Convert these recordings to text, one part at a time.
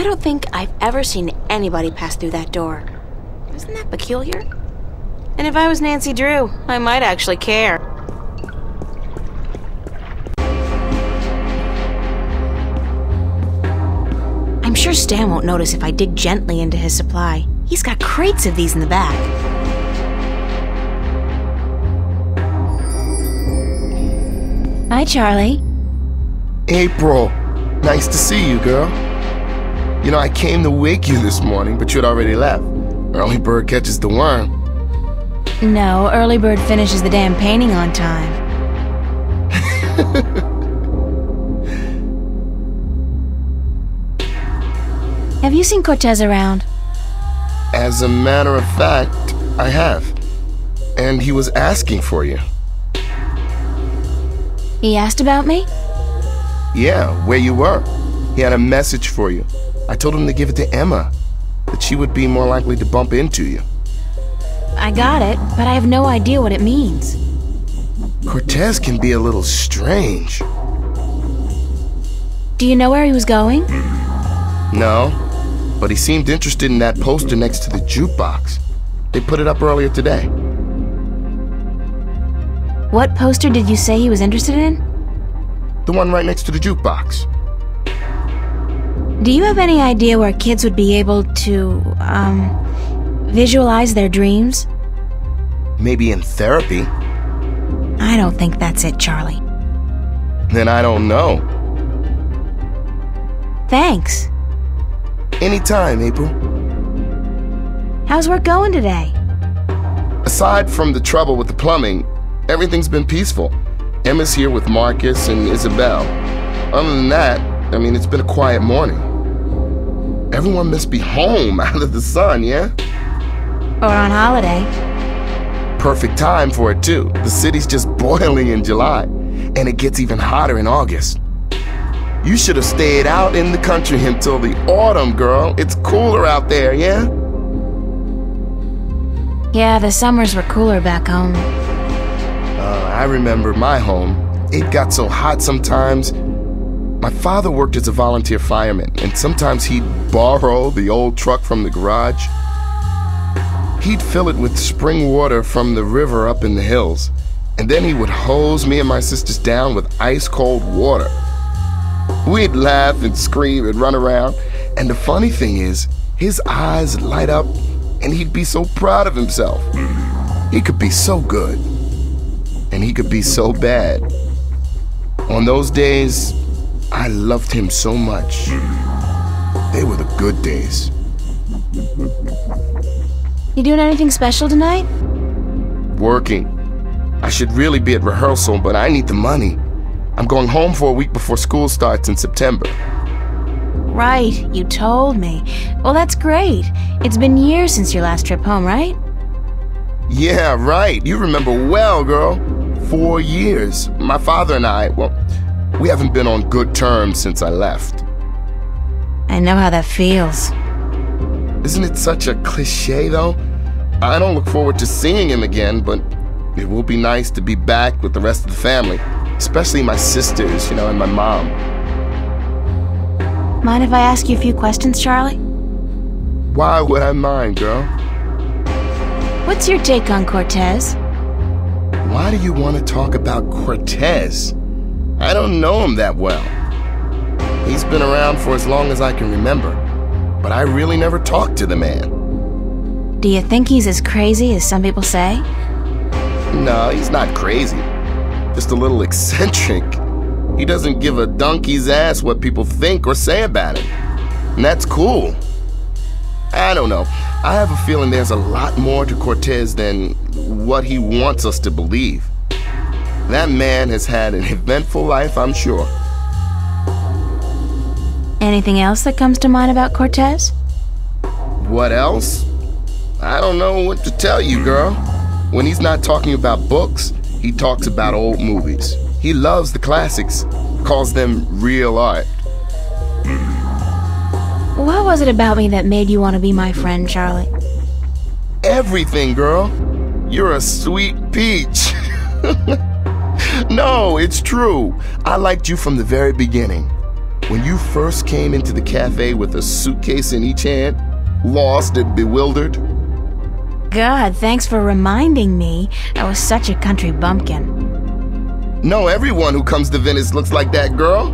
don't think I've ever seen anybody pass through that door. Isn't that peculiar? And if I was Nancy Drew, I might actually care. I'm sure Stan won't notice if I dig gently into his supply. He's got crates of these in the back. Hi, Charlie. April, nice to see you, girl. You know, I came to wake you this morning, but you'd already left. Early bird catches the worm. No, early bird finishes the damn painting on time. Have you seen Cortez around? As a matter of fact, I have. And he was asking for you. He asked about me? Yeah, where you were. He had a message for you. I told him to give it to Emma, that she would be more likely to bump into you. I got it, but I have no idea what it means. Cortez can be a little strange. Do you know where he was going? No, but he seemed interested in that poster next to the jukebox. They put it up earlier today. What poster did you say he was interested in? The one right next to the jukebox. Do you have any idea where kids would be able to, visualize their dreams? Maybe in therapy. I don't think that's it, Charlie. Then I don't know. Thanks. Anytime, April. How's work going today? Aside from the trouble with the plumbing, everything's been peaceful. Emma's here with Marcus and Isabel. Other than that, I mean, it's been a quiet morning. Everyone must be home out of the sun, yeah? Or on holiday. Perfect time for it, too. The city's just boiling in July, and it gets even hotter in August. You should have stayed out in the country until the autumn, girl. It's cooler out there, yeah? Yeah, the summers were cooler back home. I remember my home. It got so hot sometimes. My father worked as a volunteer fireman, and sometimes he'd borrow the old truck from the garage. He'd fill it with spring water from the river up in the hills, and then he would hose me and my sisters down with ice-cold water. We'd laugh and scream and run around, and the funny thing is, his eyes light up, and he'd be so proud of himself. He could be so good, and he could be so bad. On those days, I loved him so much. They were the good days. You doing anything special tonight? Working. I should really be at rehearsal, but I need the money. I'm going home for a week before school starts in September. Right, you told me. Well, that's great. It's been years since your last trip home, right? Yeah, right. You remember well, girl. 4 years. My father and I, well, we haven't been on good terms since I left. I know how that feels. Isn't it such a cliche, though? I don't look forward to seeing him again, but it will be nice to be back with the rest of the family, especially my sisters, and my mom. Mind if I ask you a few questions, Charlie? Why would I mind, girl? What's your take on Cortez? Why do you want to talk about Cortez? I don't know him that well. He's been around for as long as I can remember, but I really never talked to the man. Do you think he's as crazy as some people say? No, he's not crazy. Just a little eccentric. He doesn't give a donkey's ass what people think or say about him. And that's cool. I don't know. I have a feeling there's a lot more to Cortez than what he wants us to believe. That man has had an eventful life, I'm sure. Anything else that comes to mind about Cortez? What else? I don't know what to tell you, girl. When he's not talking about books, he talks about old movies. He loves the classics, calls them real art. What was it about me that made you want to be my friend, Charlie? Everything, girl. You're a sweet peach. No, it's true. I liked you from the very beginning. when you first came into the cafe with a suitcase in each hand, lost and bewildered? God, thanks for reminding me. I was such a country bumpkin. No, everyone who comes to Venice looks like that, girl.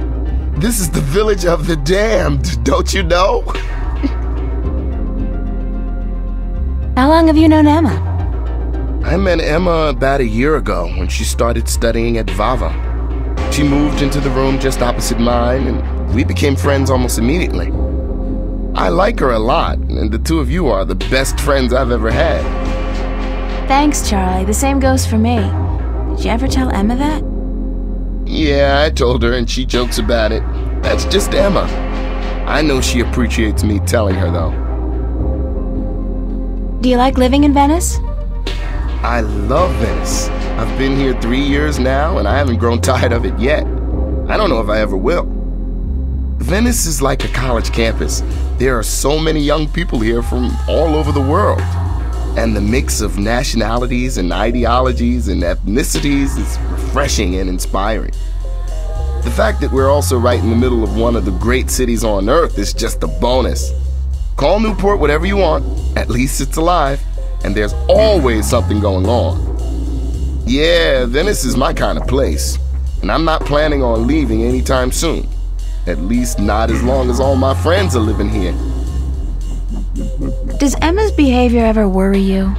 This is the village of the damned, don't you know? How long have you known Emma? I met Emma about a year ago when she started studying at Vava. She moved into the room just opposite mine, and we became friends almost immediately. I like her a lot, and the two of you are the best friends I've ever had. Thanks, Charlie. The same goes for me. Did you ever tell Emma that? Yeah, I told her, and she jokes about it. That's just Emma. I know she appreciates me telling her, though. Do you like living in Venice? I love Venice. I've been here 3 years now, and I haven't grown tired of it yet. I don't know if I ever will. Venice is like a college campus. There are so many young people here from all over the world. And the mix of nationalities and ideologies and ethnicities is refreshing and inspiring. The fact that we're also right in the middle of one of the great cities on earth is just a bonus. Call Newport whatever you want, at least it's alive, and there's always something going on. Yeah, Venice is my kind of place, and I'm not planning on leaving anytime soon. At least not as long as all my friends are living here. Does Emma's behavior ever worry you?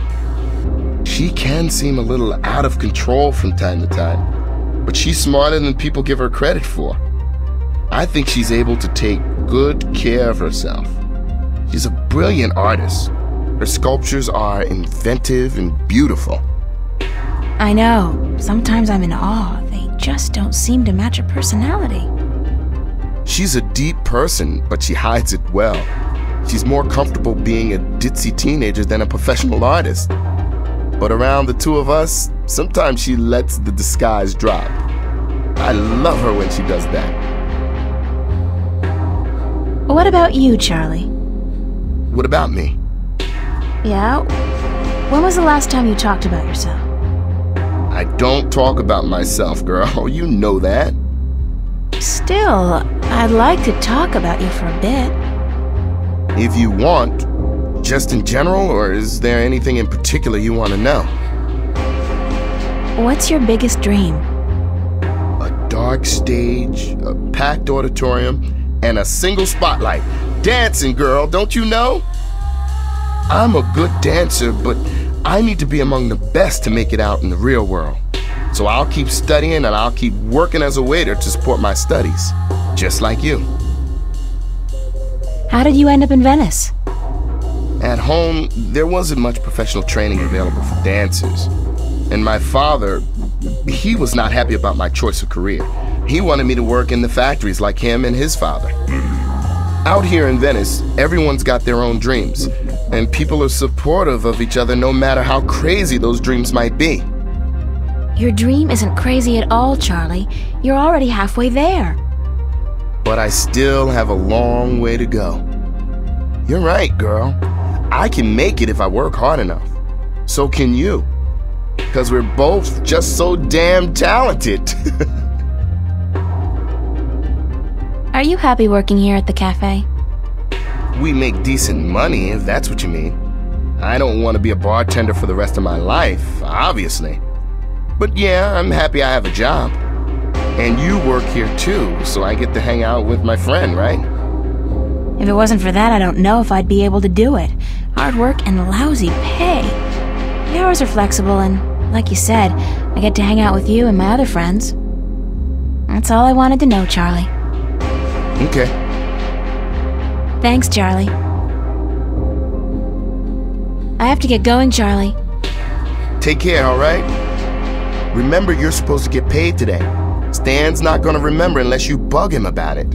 She can seem a little out of control from time to time, but she's smarter than people give her credit for. I think she's able to take good care of herself. She's a brilliant artist. Her sculptures are inventive and beautiful. I know. Sometimes I'm in awe. They just don't seem to match her personality. She's a deep person, but she hides it well. She's more comfortable being a ditzy teenager than a professional artist. But around the two of us, sometimes she lets the disguise drop. I love her when she does that. What about you, Charlie? What about me? Yeah? When was the last time you talked about yourself? I don't talk about myself, girl. You know that. Still, I'd like to talk about you for a bit. If you want, just in general, or is there anything in particular you want to know? What's your biggest dream? A dark stage, a packed auditorium, and a single spotlight. Dancing, girl, don't you know? I'm a good dancer, but I need to be among the best to make it out in the real world. So I'll keep studying and I'll keep working as a waiter to support my studies, just like you. How did you end up in Venice? At home, there wasn't much professional training available for dancers. And my father, he was not happy about my choice of career. He wanted me to work in the factories like him and his father. Out here in Venice, everyone's got their own dreams, and people are supportive of each other no matter how crazy those dreams might be. Your dream isn't crazy at all, Charlie. You're already halfway there. But I still have a long way to go. You're right, girl. I can make it if I work hard enough. So can you. Because we're both just so damn talented. Are you happy working here at the cafe? We make decent money, if that's what you mean. I don't want to be a bartender for the rest of my life, obviously. But yeah, I'm happy I have a job. And you work here too, so I get to hang out with my friend, right? If it wasn't for that, I don't know if I'd be able to do it. Hard work and lousy pay. The hours are flexible, and like you said, I get to hang out with you and my other friends. That's all I wanted to know, Charlie. Okay. Thanks, Charlie. I have to get going, Charlie. Take care, all right? Remember, you're supposed to get paid today. Stan's not gonna remember unless you bug him about it.